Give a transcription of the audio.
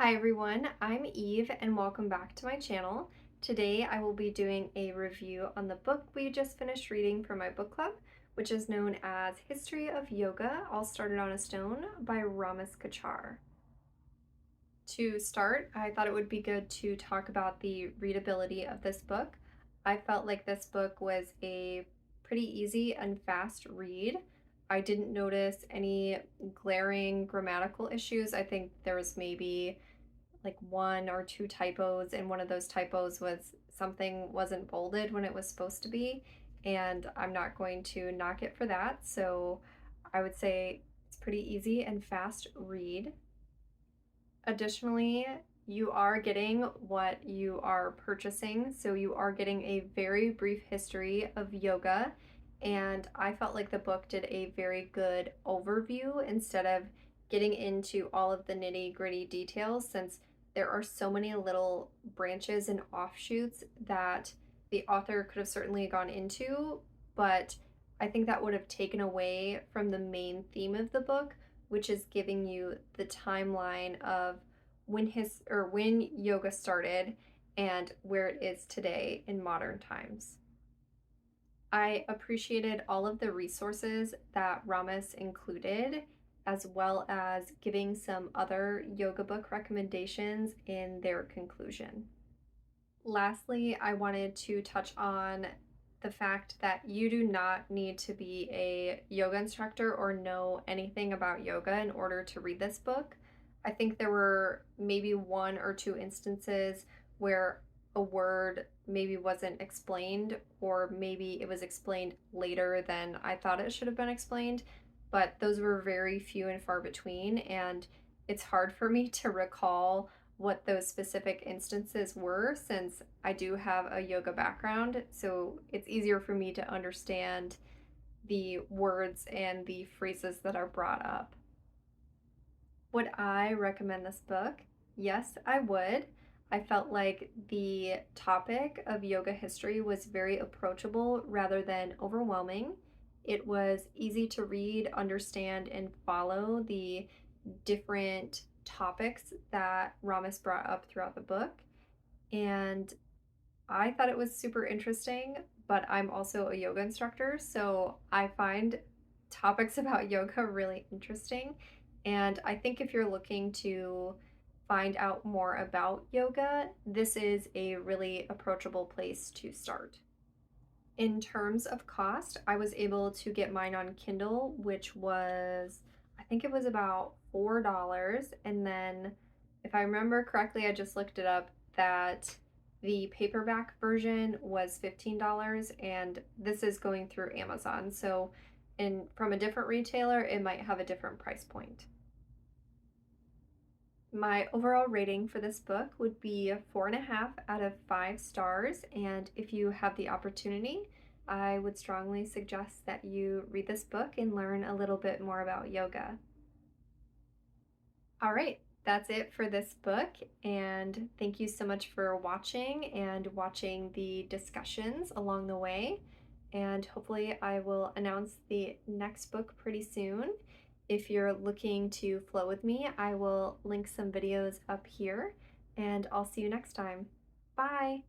Hi everyone, I'm Eve and welcome back to my channel. Today I will be doing a review on the book we just finished reading for my book club, which is known as History of Yoga, All Started on a Stone by Ramis Kachar. To start, I thought it would be good to talk about the readability of this book. I felt like this book was a pretty easy and fast read. I didn't notice any glaring grammatical issues. I think there was maybe like one or two typos, and one of those typos was something wasn't bolded when it was supposed to be, and I'm not going to knock it for that. So I would say it's pretty easy and fast read. Additionally, you are getting what you are purchasing, so you are getting a very brief history of yoga, and I felt like the book did a very good overview instead of getting into all of the nitty-gritty details, since there are so many little branches and offshoots that the author could have certainly gone into, but I think that would have taken away from the main theme of the book, which is giving you the timeline of when yoga started and where it is today in modern times. I appreciated all of the resources that Ramis included, as well as giving some other yoga book recommendations in their conclusion. Lastly, I wanted to touch on the fact that you do not need to be a yoga instructor or know anything about yoga in order to read this book. I think there were maybe one or two instances where a word maybe wasn't explained, or maybe it was explained later than I thought it should have been explained, but those were very few and far between, and it's hard for me to recall what those specific instances were, since I do have a yoga background, so it's easier for me to understand the words and the phrases that are brought up. Would I recommend this book? Yes, I would. I felt like the topic of yoga history was very approachable rather than overwhelming. It was easy to read, understand, and follow the different topics that Ramis brought up throughout the book. And I thought it was super interesting, but I'm also a yoga instructor, so I find topics about yoga really interesting. And I think if you're looking to find out more about yoga, this is a really approachable place to start. In terms of cost, I was able to get mine on Kindle, which was, I think it was about $4. And then, if I remember correctly, I just looked it up, that the paperback version was $15, and this is going through Amazon. So, from a different retailer, it might have a different price point. My overall rating for this book would be a 4.5 out of 5 stars, and if you have the opportunity, I would strongly suggest that you read this book and learn a little bit more about yoga. All right, that's it for this book, and thank you so much for watching the discussions along the way. And hopefully, I will announce the next book pretty soon. If you're looking to flow with me, I will link some videos up here, and I'll see you next time. Bye!